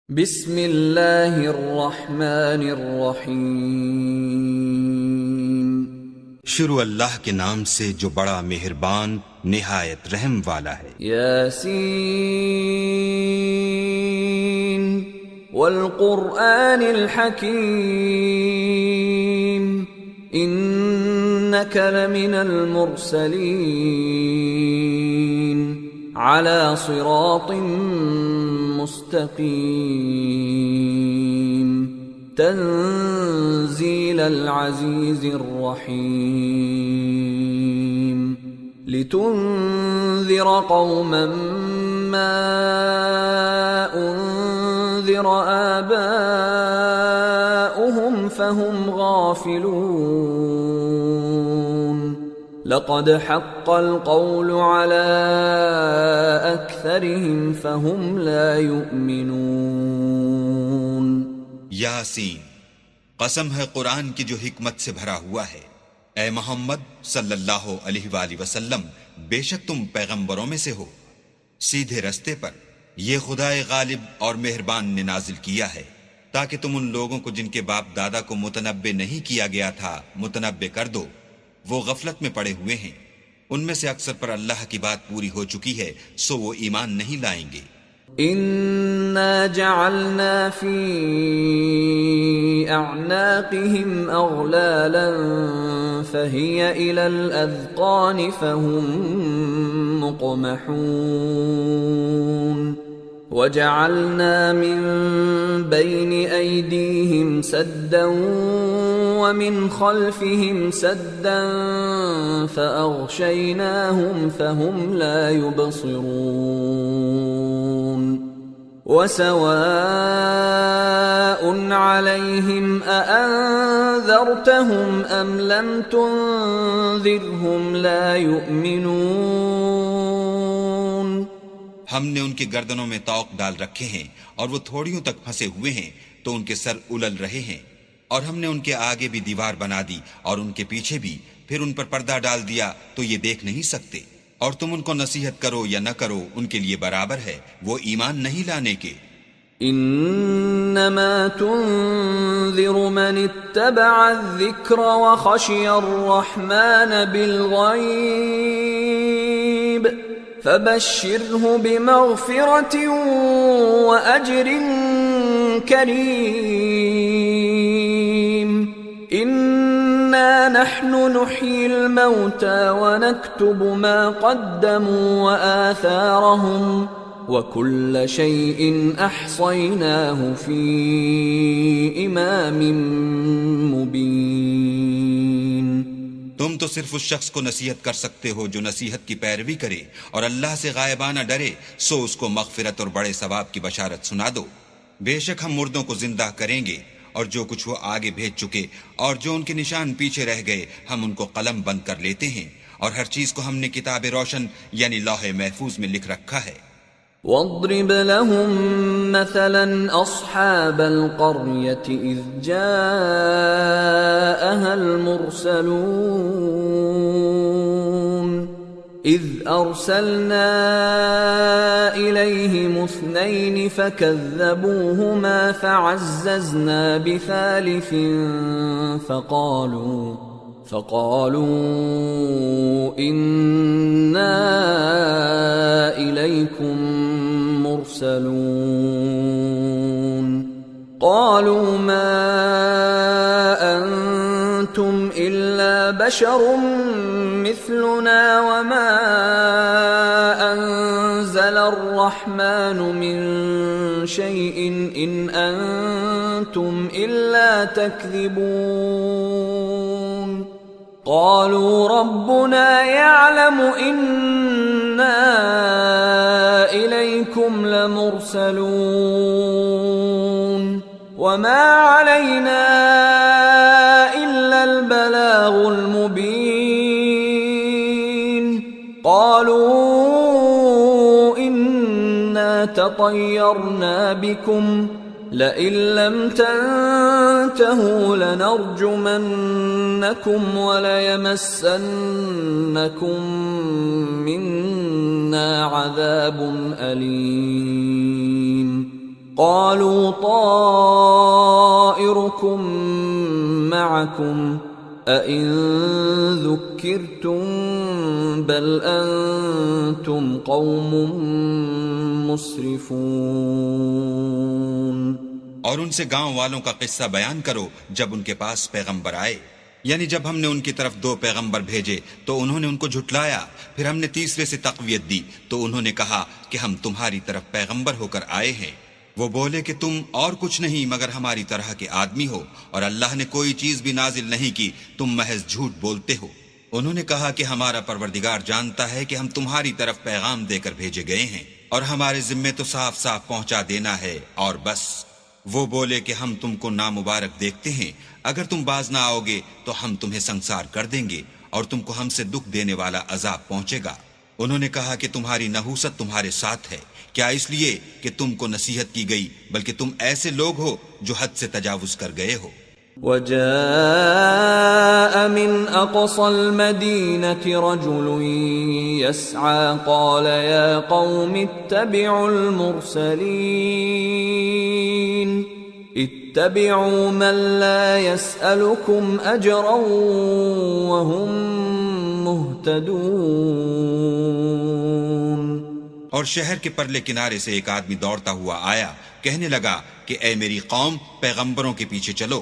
بسم اللہ الرحمن الرحیم۔ شروع اللہ کے نام سے جو بڑا مہربان نہایت رحم والا ہے۔ یاسین والقرآن الحکیم انک لمن المرسلین علی صراط مستقیم تنزیل العزیز الرحیم لتنذر قوما ما انذر آباؤهم فهم غافلون لقد حق القول على أكثرهم فهم لا يؤمنون۔ یاسین، قسم ہے قرآن کی جو حکمت سے بھرا ہوا ہے۔ اے محمد صلی اللہ علیہ وآلہ وسلم، بے شک تم پیغمبروں میں سے ہو، سیدھے رستے پر یہ خدائے غالب اور مہربان نے نازل کیا ہے تاکہ تم ان لوگوں کو جن کے باپ دادا کو متنبع نہیں کیا گیا تھا متنبع کر دو۔ وہ غفلت میں پڑے ہوئے ہیں، ان میں سے اکثر پر اللہ کی بات پوری ہو چکی ہے، سو وہ ایمان نہیں لائیں گے۔ اِنَّا جَعَلْنَا فِي أَعْنَاقِهِمْ أَغْلَالًا فَهِيَ إِلَى الْأَذْقَانِ فَهُمْ مُقْمَحُونَ وَجَعَلْنَا مِن بَيْنِ أَيْدِيهِمْ سَدًّا وَمِنْ خَلْفِهِمْ سَدًّا فَأَغْشَيْنَاهُمْ فَهُمْ لَا يُبْصِرُونَ وَسَوَاءٌ عَلَيْهِمْ أَأَنذَرْتَهُمْ أَمْ لَمْ تُنذِرْهُمْ لَا يُؤْمِنُونَ۔ ہم نے ان کی گردنوں میں طوق ڈال رکھے ہیں اور وہ تھوڑیوں تک پھنسے ہوئے ہیں تو ان کے سر الل رہے ہیں، اور ہم نے ان کے آگے بھی دیوار بنا دی اور ان کے پیچھے بھی، پھر ان پر پردہ ڈال دیا تو یہ دیکھ نہیں سکتے، اور تم ان کو نصیحت کرو یا نہ کرو ان کے لیے برابر ہے، وہ ایمان نہیں لانے کے۔ انما تنذر من اتبع الذکر وخشی الرحمن بالغیب فبشره بمغفرة وأجر كريم إنا نحن نحيي الموتى ونكتب ما قدموا وآثارهم وكل شيء أحصيناه في إمام مبين۔ تم تو صرف اس شخص کو نصیحت کر سکتے ہو جو نصیحت کی پیروی کرے اور اللہ سے غائبانہ ڈرے، سو اس کو مغفرت اور بڑے ثواب کی بشارت سنا دو۔ بے شک ہم مردوں کو زندہ کریں گے، اور جو کچھ وہ آگے بھیج چکے اور جو ان کے نشان پیچھے رہ گئے ہم ان کو قلم بند کر لیتے ہیں، اور ہر چیز کو ہم نے کتاب روشن یعنی لوح محفوظ میں لکھ رکھا ہے۔ واضرب لهم مثلا أصحاب القرية إذ جاءها المرسلون إذ أرسلنا إليهم اثنين فكذبوهما فعززنا بثالث فقالوا إنا إليكم مرسلون قالوا ما أنتم إلا بشر مثلنا وما أنزل الرحمن من شيء إن أنتم إلا تكذبون قالوا ربنا يعلم إنا إليكم لمرسلون وما علينا إلا البلاغ المبين قالوا إنا تطيرنا بكم لئن لم تنتهوا لنرجمنكم وليمسنكم منا عذاب أليم قالوا طائركم معكم أئن ذكرتم بل أنتم قوم مسرفون۔ اور ان سے گاؤں والوں کا قصہ بیان کرو جب ان کے پاس پیغمبر آئے، یعنی جب ہم نے ان کی طرف 2 پیغمبر بھیجے تو انہوں نے ان کو جھٹلایا، پھر ہم نے تیسرے سے تقویت دی تو انہوں نے کہا کہ ہم تمہاری طرف پیغمبر ہو کر آئے ہیں۔ وہ بولے کہ تم اور کچھ نہیں مگر ہماری طرح کے آدمی ہو، اور اللہ نے کوئی چیز بھی نازل نہیں کی، تم محض جھوٹ بولتے ہو۔ انہوں نے کہا کہ ہمارا پروردگار جانتا ہے کہ ہم تمہاری طرف پیغام دے کر بھیجے گئے ہیں، اور ہمارے ذمے تو صاف صاف پہنچا دینا ہے اور بس۔ وہ بولے کہ ہم تم کو نامبارک دیکھتے ہیں، اگر تم باز نہ آؤ گے تو ہم تمہیں سنسار کر دیں گے اور تم کو ہم سے دکھ دینے والا عذاب پہنچے گا۔ انہوں نے کہا کہ تمہاری نحوست تمہارے ساتھ ہے، کیا اس لیے کہ تم کو نصیحت کی گئی، بلکہ تم ایسے لوگ ہو جو حد سے تجاوز کر گئے ہو۔ وجاء من أقصى المدينة رجل يسعى قال يا قوم اتبعوا المرسلين اتبعوا من لا يسألكم أجرا وهم مهتدون۔ اور شہر کے پرلے کنارے سے ایک آدمی دوڑتا ہوا آیا، کہنے لگا کہ اے میری قوم، پیغمبروں کے پیچھے چلو،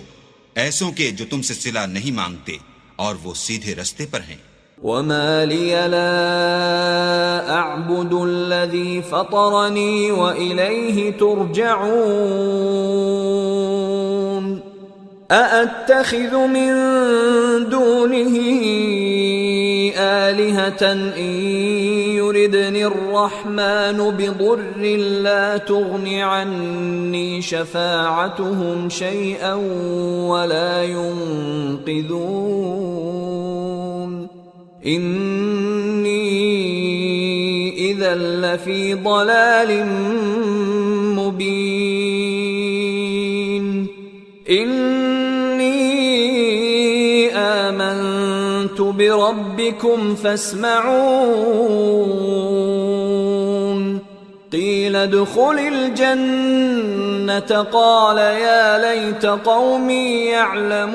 ایسوں کے جو تم سے صلہ نہیں مانگتے اور وہ سیدھے رستے پر ہیں۔ وما لي لا أعبد الذي فطرني وإليه ترجعون أأتخذ من دونه آلهة إن يردني الرحمن بضر لا تغن عني شفاعتهم شيئا ولا ينقذون إني إذا لفي ضلال مبين إني آمنت بربكم فاسمعون قيل ادخل الجنة قال يا ليت قومي يعلمون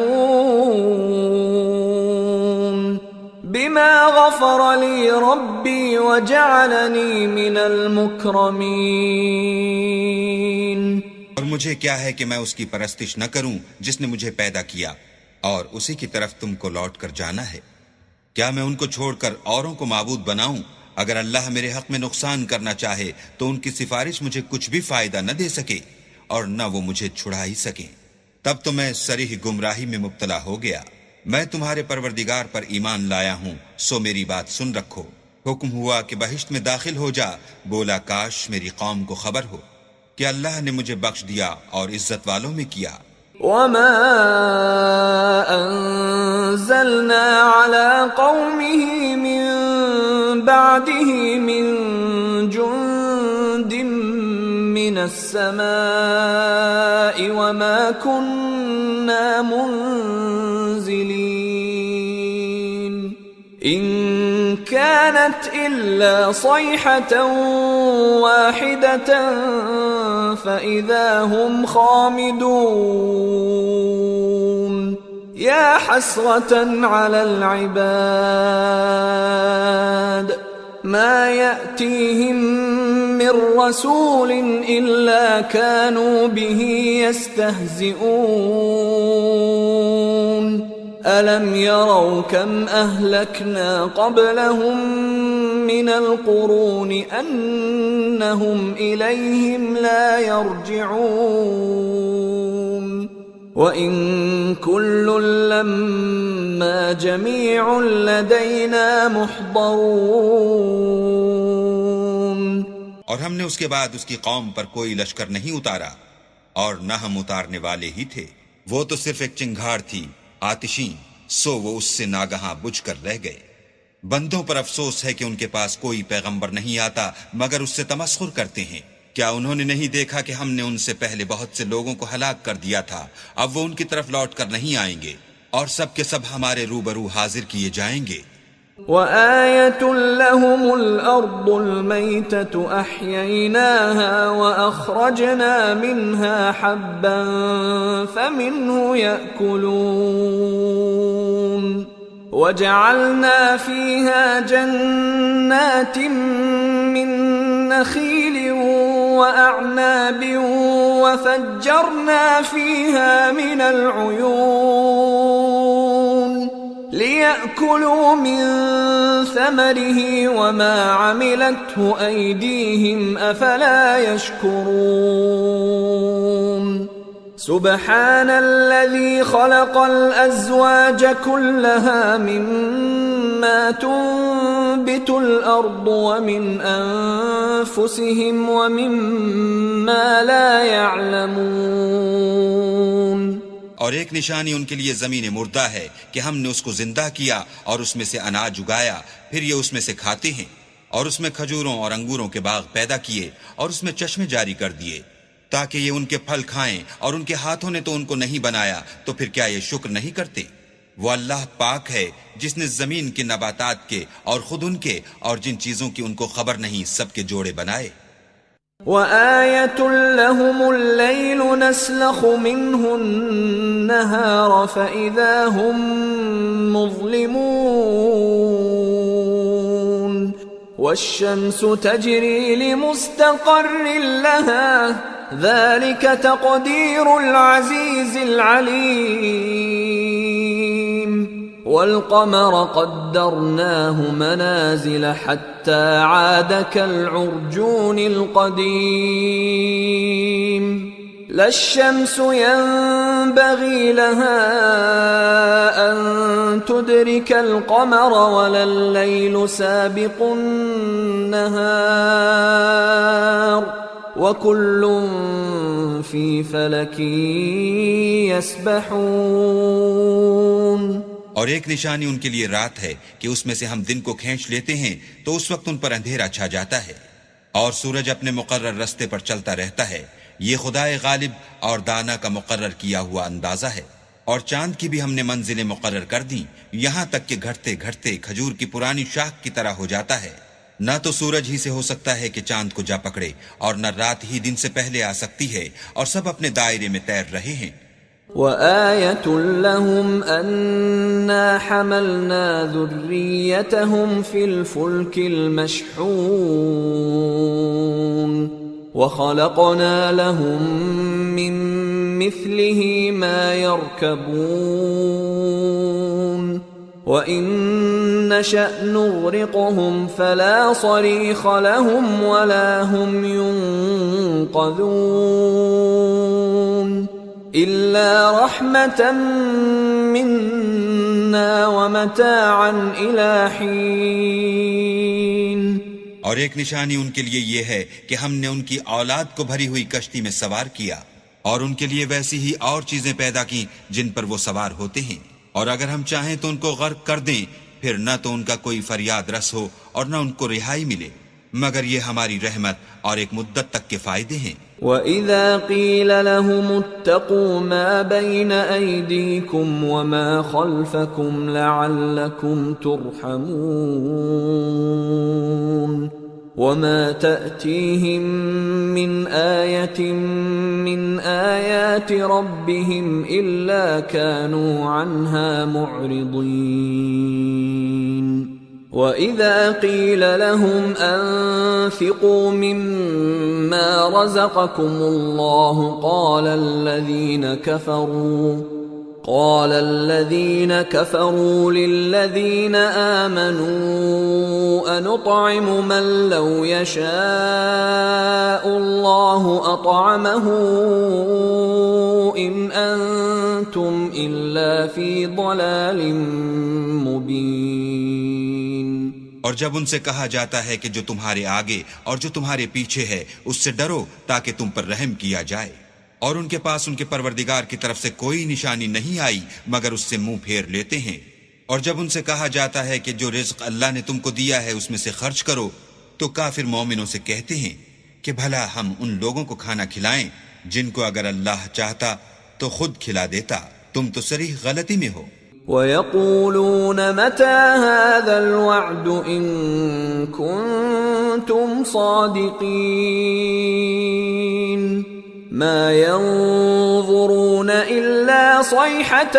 بما غفر لي ربي وجعلني من المكرمين۔ اور مجھے کیا ہے کہ میں اس کی پرستش نہ کروں جس نے مجھے پیدا کیا، اور اسی کی طرف تم کو لوٹ کر جانا ہے۔ کیا میں ان کو چھوڑ کر اوروں کو معبود بناؤں؟ اگر اللہ میرے حق میں نقصان کرنا چاہے تو ان کی سفارش مجھے کچھ بھی فائدہ نہ دے سکے اور نہ وہ مجھے چھڑا ہی سکیں۔ تب تو میں صریح گمراہی میں مبتلا ہو گیا۔ میں تمہارے پروردگار پر ایمان لایا ہوں، سو میری بات سن رکھو۔ حکم ہوا کہ بہشت میں داخل ہو جا، بولا کاش میری قوم کو خبر ہو کہ اللہ نے مجھے بخش دیا اور عزت والوں میں کیا۔ وما أنزلنا على قومه من بعده من جند من السماء وما كنا منزلين إن كانت إلا صيحة واحدة فإذا هم خامدون يا حسرة على العباد ما يأتيهم من رسول إلا كانوا به يستهزئون ألم يروا كم أهلكنا قبلهم من القرون أنهم إليهم لا يرجعون وإن كل لما جميع لدينا محضرون۔ اور ہم نے اس کے بعد اس کی قوم پر کوئی لشکر نہیں اتارا، اور نہ ہم اتارنے والے ہی تھے۔ وہ تو صرف ایک چنگھاڑ تھی آتشیں، سو وہ اس سے ناگہاں بجھ کر رہ گئے۔ بندوں پر افسوس ہے کہ ان کے پاس کوئی پیغمبر نہیں آتا مگر اس سے تمسخر کرتے ہیں۔ کیا انہوں نے نہیں دیکھا کہ ہم نے ان سے پہلے بہت سے لوگوں کو ہلاک کر دیا تھا، اب وہ ان کی طرف لوٹ کر نہیں آئیں گے، اور سب کے سب ہمارے روبرو حاضر کیے جائیں گے۔ وآية لهم الأرض الميتة أحييناها وأخرجنا منها حبا فمنه يأكلون وجعلنا فيها جنات من نخيل وأعناب وفجرنا فيها من العيون ليأكلوا من ثمره وما عملته أيديهم أفلا يشكرون سبحان الذي خلق الأزواج كلها مما تنبت الأرض ومن أنفسهم ومما لا يعلمون. اور ایک نشانی ان کے لیے زمین مردہ ہے کہ ہم نے اس کو زندہ کیا اور اس میں سے اناج اگایا، پھر یہ اس میں سے کھاتے ہیں، اور اس میں کھجوروں اور انگوروں کے باغ پیدا کیے اور اس میں چشمے جاری کر دیے تاکہ یہ ان کے پھل کھائیں، اور ان کے ہاتھوں نے تو ان کو نہیں بنایا، تو پھر کیا یہ شکر نہیں کرتے؟ وہ اللہ پاک ہے جس نے زمین کے نباتات کے اور خود ان کے اور جن چیزوں کی ان کو خبر نہیں سب کے جوڑے بنائے. وآية لهم الليل نسلخ منه النهار فإذا هم مظلمون والشمس تجري لمستقر لها ذلك تقدير العزيز العليم والقمر قدرناه منازل حتى عاد كالعرجون القديم لا الشمس ينبغي لها أن تدرك القمر ولا الليل سابق النهار وكل في فلك يسبحون. اور ایک نشانی ان کے لیے رات ہے کہ اس میں سے ہم دن کو کھینچ لیتے ہیں تو اس وقت ان پر اندھیرا چھا جاتا ہے، اور سورج اپنے مقرر رستے پر چلتا رہتا ہے. یہ خدائے غالب اور دانا کا مقرر کیا ہوا اندازہ ہے. اور چاند کی بھی ہم نے منزلیں مقرر کر دیں، یہاں تک کہ گھٹتے گھٹتے کھجور کی پرانی شاخ کی طرح ہو جاتا ہے. نہ تو سورج ہی سے ہو سکتا ہے کہ چاند کو جا پکڑے، اور نہ رات ہی دن سے پہلے آ سکتی ہے، اور سب اپنے دائرے میں تیر رہے ہیں. وآية لهم أنا حملنا ذريتهم في الفلك المشحون وخلقنا لهم من مثله ما يركبون وإن نشأ نغرقهم فلا صريخ لهم ولا هم ينقذون إلا رحمة منا ومتاعا إلى حين. اور ایک نشانی ان کے لیے یہ ہے کہ ہم نے ان کی اولاد کو بھری ہوئی کشتی میں سوار کیا، اور ان کے لیے ویسی ہی اور چیزیں پیدا کی جن پر وہ سوار ہوتے ہیں، اور اگر ہم چاہیں تو ان کو غرق کر دیں، پھر نہ تو ان کا کوئی فریاد رس ہو اور نہ ان کو رہائی ملے، مگر یہ ہماری رحمت اور ایک مدت تک کے فائدے ہیں. وَإِذَا قِيلَ لَهُمُ اتَّقُوا مَا بَيْنَ أَيْدِيكُمْ وَمَا خَلْفَكُمْ لَعَلَّكُمْ تُرْحَمُونَ وَمَا تَأْتِيهِمْ مِنْ آيَةٍ مِنْ آيَاتِ رَبِّهِمْ إِلَّا كَانُوا عَنْهَا مُعْرِضِينَ. وَإِذَا قِيلَ لَهُمْ أَنفِقُوا مِمَّا رَزَقَكُمُ اللَّهُ قَالَ الَّذِينَ كَفَرُوا لِلَّذِينَ آمَنُوا أَنُطْعِمُ مَن لَّوْ يَشَاءُ اللَّهُ أَطْعَمَهُ إِنْ أَنتُمْ إِلَّا فِي ضَلَالٍ مُّبِينٍ. اور جب ان سے کہا جاتا ہے کہ جو تمہارے آگے اور جو تمہارے پیچھے ہے اس سے ڈرو تاکہ تم پر رحم کیا جائے، اور ان کے پاس ان کے پروردگار کی طرف سے کوئی نشانی نہیں آئی مگر اس سے منہ پھیر لیتے ہیں. اور جب ان سے کہا جاتا ہے کہ جو رزق اللہ نے تم کو دیا ہے اس میں سے خرچ کرو، تو کافر مومنوں سے کہتے ہیں کہ بھلا ہم ان لوگوں کو کھانا کھلائیں جن کو اگر اللہ چاہتا تو خود کھلا دیتا، تم تو صریح غلطی میں ہو. وَيَقُولُونَ مَتَى هَذَا الْوَعْدُ إِن كُنتُمْ صَادِقِينَ مَا يَنظُرُونَ إِلَّا صَيْحَةً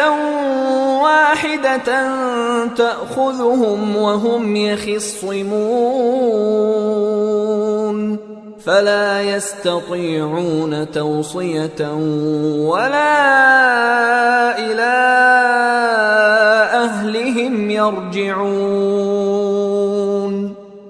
وَاحِدَةً تَأْخُذُهُمْ وَهُمْ يَخِصِّمُونَ فَلَا يَسْتَطِيعُونَ تَوْصِيَةً وَلَا إِلَىٰ أَهْلِهِمْ يَرْجِعُونَ۔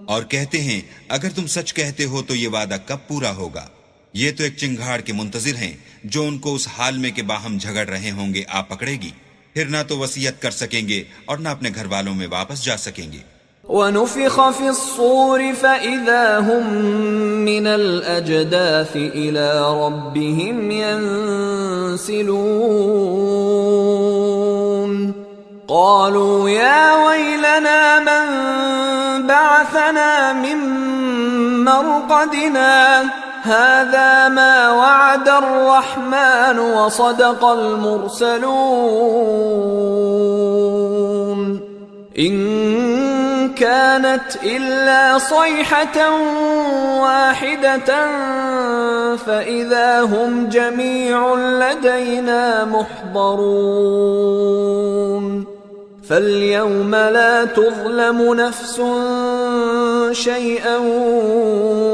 اور کہتے ہیں اگر تم سچ کہتے ہو تو یہ وعدہ کب پورا ہوگا؟ یہ تو ایک چنگھاڑ کے منتظر ہیں جو ان کو اس حال میں کہ باہم جھگڑ رہے ہوں گے آ پکڑے گی، پھر نہ تو وصیت کر سکیں گے اور نہ اپنے گھر والوں میں واپس جا سکیں گے۔ وَنُفِخَ فِي الصُّورِ فَإِذَا هُم مِّنَ الْأَجْدَاثِ إِلَىٰ رَبِّهِمْ يَنسِلُونَ قَالُوا يَا وَيْلَنَا مَن بَعَثَنَا مِن مَّرْقَدِنَا هَٰذَا مَا وَعَدَ الرَّحْمَٰنُ وَصَدَقَ الْمُرْسَلُونَ إِن كَانَتْ إِلَّا صَيْحَةً وَاحِدَةً فَإِذَا هُمْ جَمِيعٌ لَّدَيْنَا مُحْضَرُونَ فَالْيَوْمَ لَا تُظْلَمُ نَفْسٌ شَيْئًا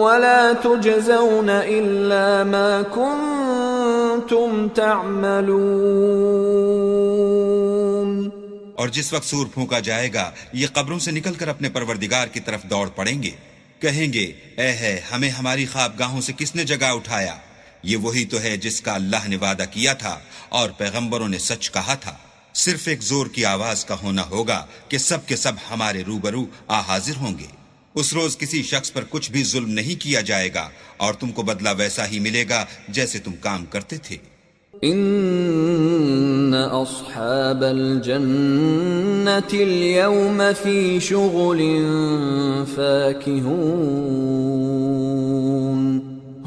وَلَا تُجْزَوْنَ إِلَّا مَا كُنتُمْ تَعْمَلُونَ۔ اور جس وقت سور پھونکا جائے گا یہ قبروں سے نکل کر اپنے پروردگار کی طرف دوڑ پڑیں گے، کہیں گے اے ہے ہمیں ہماری خوابگاہوں سے کس نے جگا اٹھایا؟ یہ وہی تو ہے جس کا اللہ نے وعدہ کیا تھا اور پیغمبروں نے سچ کہا تھا۔ صرف ایک زور کی آواز کا ہونا ہوگا کہ سب کے سب ہمارے روبرو حاضر ہوں گے۔ اس روز کسی شخص پر کچھ بھی ظلم نہیں کیا جائے گا اور تم کو بدلہ ویسا ہی ملے گا جیسے تم کام کرتے تھے۔ ان اصحاب الجنة اليوم في شغل فاكهون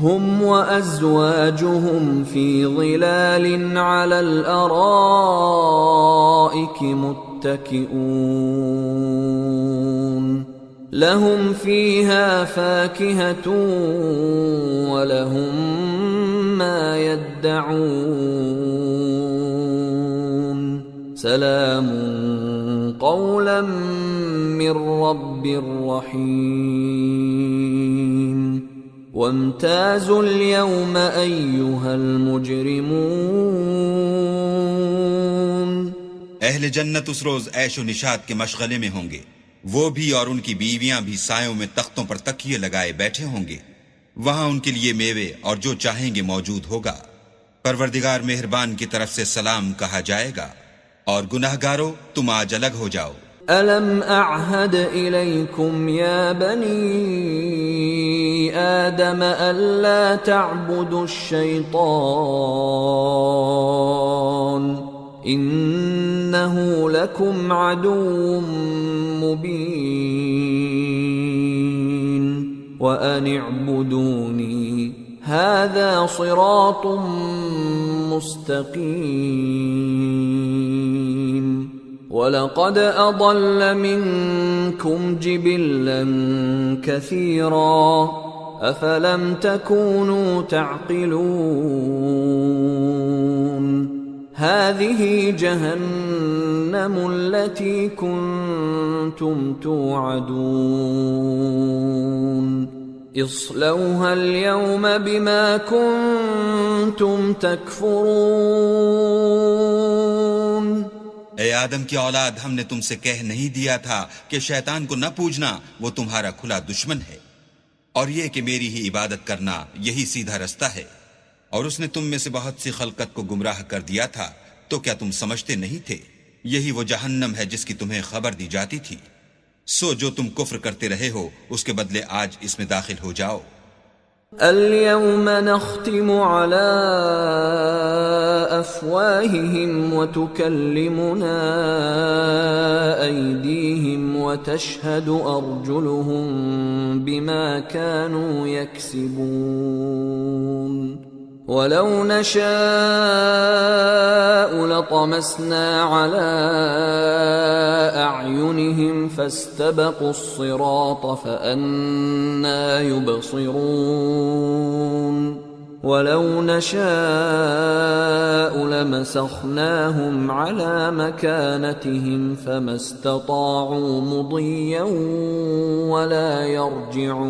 هم وازواجهم في ظلال على الارائك متكئون لهم فيها فاكهة ولهم ما يدعون سلام قولا من رب رحيم وامتازوا اليوم أيها المجرمون۔ اہل جنت اس روز عیش و نشاط کے مشغلے میں ہوں گے، وہ بھی اور ان کی بیویاں بھی سایوں میں تختوں پر تکیے لگائے بیٹھے ہوں گے، وہاں ان کے لیے میوے اور جو چاہیں گے موجود ہوگا۔ پروردگار مہربان کی طرف سے سلام کہا جائے گا، اور گناہگارو تم آج الگ ہو جاؤ۔ أَلَمْ أَعْهَدْ إِلَيْكُمْ يَا بَنِي آدَمَ أَلَّا تَعْبُدُوا الشَّيْطَانَ إِنَّهُ لَكُمْ عَدُوٌّ مُّبِينٌ وَأَنِ اعْبُدُونِي هَذَا صِرَاطٌ مُّسْتَقِيمٌ وَلَقَدْ أَضَلَّ مِنكُمْ جِبِلًّا كَثِيرًا أَفَلَمْ تَكُونُوا تَعْقِلُونَ هَذِهِ جَهَنَّمُ الَّتِي كُنتُمْ تُوعَدُونَ اصْلَوْهَا الْيَوْمَ بِمَا كُنتُمْ تَكْفُرُونَ۔ اے آدم کی اولاد، ہم نے تم سے کہہ نہیں دیا تھا کہ شیطان کو نہ پوجنا، وہ تمہارا کھلا دشمن ہے، اور یہ کہ میری ہی عبادت کرنا یہی سیدھا رستہ ہے، اور اس نے تم میں سے بہت سی خلقت کو گمراہ کر دیا تھا، تو کیا تم سمجھتے نہیں تھے؟ یہی وہ جہنم ہے جس کی تمہیں خبر دی جاتی تھی، سو جو تم کفر کرتے رہے ہو اس کے بدلے آج اس میں داخل ہو جاؤ۔ اليوم نختم على أفواههم وتكلمنا أيديهم وتشهد أرجلهم بما كانوا يكسبون وَلَوْ نَشَاءُ لَطَمَسْنَا عَلَىٰ أَعْيُنِهِمْ فَاسْتَبَقُوا الصِّرَاطَ فَأَنَّىٰ يُبْصِرُونَ وَلَوْ نَشَاءُ لَمَسَخْنَاهُمْ عَلَىٰ مَكَانَتِهِمْ فَمَا اسْتَطَاعُوا مُضِيًّا وَلَا يَرْجِعُونَ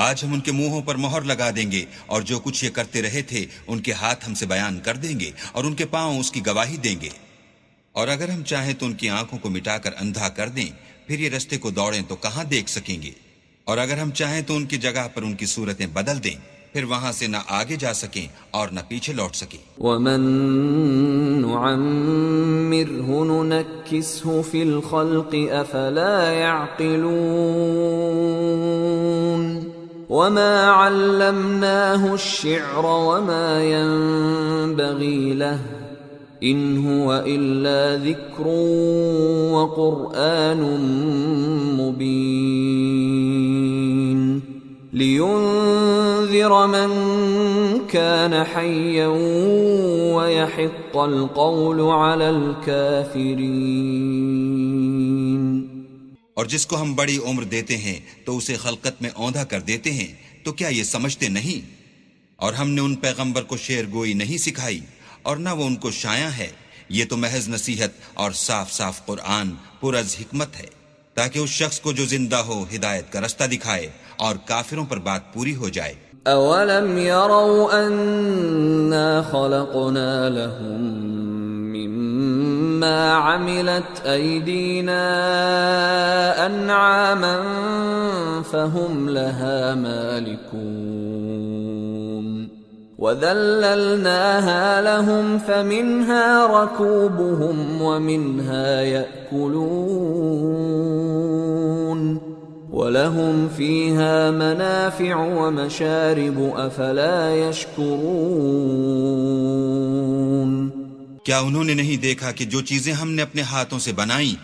آج ہم ان کے منہوں پر مہر لگا دیں گے، اور جو کچھ یہ کرتے رہے تھے ان کے ہاتھ ہم سے بیان کر دیں گے، اور ان کے پاؤں اس کی گواہی دیں گے۔ اور اگر ہم چاہیں تو ان کی آنکھوں کو مٹا کر اندھا کر دیں، پھر یہ رستے کو دوڑیں تو کہاں دیکھ سکیں گے؟ اور اگر ہم چاہیں تو ان کی جگہ پر ان کی صورتیں بدل دیں، پھر وہاں سے نہ آگے جا سکیں اور نہ پیچھے لوٹ سکیں۔ وَمَن نُعَمِّرْهُ نُنَكِّسْهُ فِي الْخَلْقِ أَفَلَا يَعْقِلُونَ وَمَا عَلَّمْنَاهُ الشِّعْرَ وَمَا يَنبَغِي لَهُ إِنْ هُوَ إِلَّا ذِكْرٌ وَقُرْآنٌ مُبِينٌ لِيُنذِرَ مَن كَانَ حَيًّا وَيَحِقَّ الْقَوْلُ عَلَى الْكَافِرِينَ۔ اور جس کو ہم بڑی عمر دیتے ہیں تو اسے خلقت میں اوندھا کر دیتے ہیں، تو کیا یہ سمجھتے نہیں؟ اور ہم نے ان پیغمبر کو شعر گوئی نہیں سکھائی، اور نہ وہ ان کو شایع ہے۔ یہ تو محض نصیحت اور صاف صاف قرآن پر از حکمت ہے، تاکہ اس شخص کو جو زندہ ہو ہدایت کا رستہ دکھائے اور کافروں پر بات پوری ہو جائے۔ اولم يروا انا خلقنا لهم مما عملت ايدينا انعاما فهم لها مالكون وذللناها لهم فمنها ركوبهم ومنها يأكلون وَلَهُمْ فِيهَا مَنَافِعُ وَمَشَارِبُ أَفَلَا يَشْكُرُونَ۔ کیا انہوں نے نہیں دیکھا کہ جو چیزیں ہم نے اپنے ہاتھوں سے بنائیں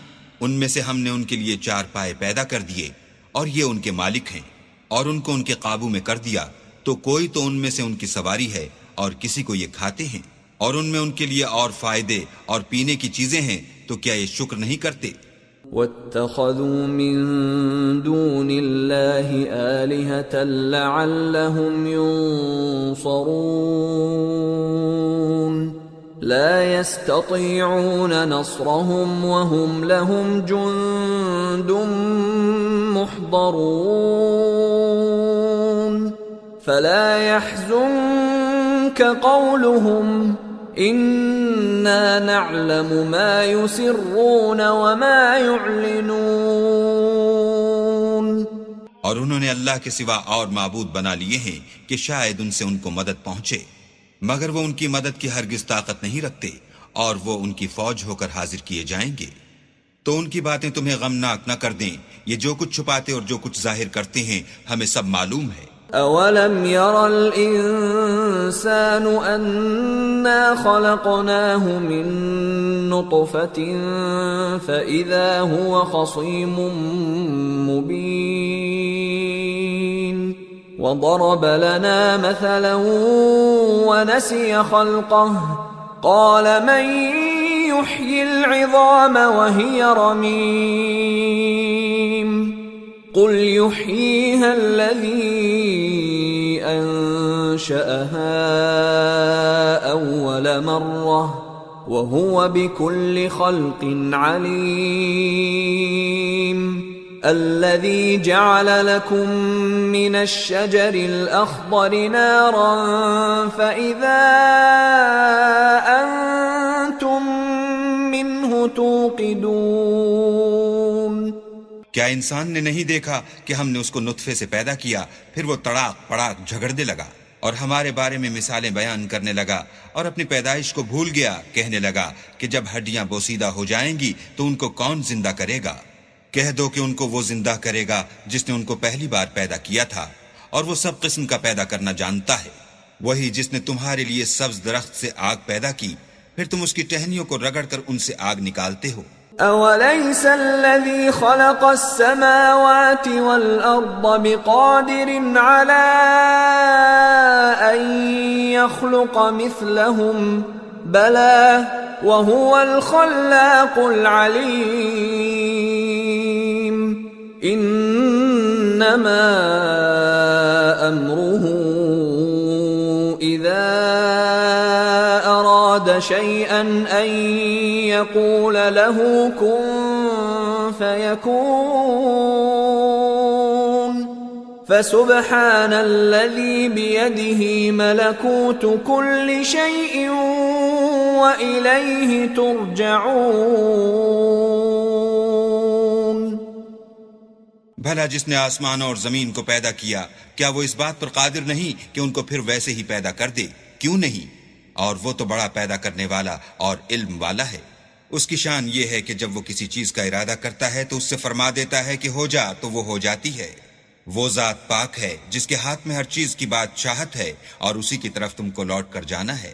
ان میں سے ہم نے ان کے لیے چار پائے پیدا کر دیے، اور یہ ان کے مالک ہیں، اور ان کو ان کے قابو میں کر دیا، تو کوئی تو ان میں سے ان کی سواری ہے اور کسی کو یہ کھاتے ہیں، اور ان میں ان کے لیے اور فائدے اور پینے کی چیزیں ہیں، تو کیا یہ شکر نہیں کرتے؟ وَاتَّخَذُوا مِن دُونِ اللَّهِ آلِهَةً لَعَلَّهُمْ يُنصَرُونَ لَا يَسْتَطِيعُونَ نَصْرَهُمْ وَهُمْ لَهُمْ جُندٌ مُحْضَرُونَ فَلَا يَحْزُنكَ قَوْلُهُمْ اِنَّا نَعْلَمُ مَا يُسِرُّونَ وَمَا يُعْلِنُونَ۔ اور انہوں نے اللہ کے سوا اور معبود بنا لیے ہیں کہ شاید ان سے ان کو مدد پہنچے، مگر وہ ان کی مدد کی ہرگز طاقت نہیں رکھتے، اور وہ ان کی فوج ہو کر حاضر کیے جائیں گے۔ تو ان کی باتیں تمہیں غمناک نہ کر دیں، یہ جو کچھ چھپاتے اور جو کچھ ظاہر کرتے ہیں ہمیں سب معلوم ہے۔ اولم ير الانسان انا خلقناه من نطفة فاذا هو خصيم مبين وضرب لنا مثلا ونسي خلقه قال من يحيي العظام وهي رميم قل يحييها الذي أنشأها أول مرة وهو بكل خلق عليم الذي جعل لكم من الشجر الأخضر نارا فإذا أنتم منه توقدون۔ کیا انسان نے نہیں دیکھا کہ ہم نے اس کو نطفے سے پیدا کیا، پھر وہ تڑاک پڑاک جھگڑنے لگا اور ہمارے بارے میں مثالیں بیان کرنے لگا، اور اپنی پیدائش کو بھول گیا، کہنے لگا کہ جب ہڈیاں بوسیدہ ہو جائیں گی تو ان کو کون زندہ کرے گا؟ کہہ دو کہ ان کو وہ زندہ کرے گا جس نے ان کو پہلی بار پیدا کیا تھا، اور وہ سب قسم کا پیدا کرنا جانتا ہے۔ وہی جس نے تمہارے لیے سبز درخت سے آگ پیدا کی، پھر تم اس کی ٹہنیوں کو رگڑ کر ان سے آگ نکالتے ہو۔ أوليس الذي خلق السماوات والأرض بقادر على أن يخلق مثلهم بلى وهو الخلاق العليم إنما أمره إذا أراد شيئا أن يقول له كن فيكون فسبحان الذي بيده ملكوت كل شيء وإليه ترجعون۔ بھلا جس نے آسمان اور زمین کو پیدا کیا، کیا وہ اس بات پر قادر نہیں کہ ان کو پھر ویسے ہی پیدا کر دے؟ کیوں نہیں؟ اور وہ تو بڑا پیدا کرنے والا اور علم والا ہے۔ اس کی شان یہ ہے کہ جب وہ کسی چیز کا ارادہ کرتا ہے تو اس سے فرما دیتا ہے کہ ہو جا، تو وہ ہو جاتی ہے۔ وہ ذات پاک ہے جس کے ہاتھ میں ہر چیز کی بادشاہت ہے اور اسی کی طرف تم کو لوٹ کر جانا ہے۔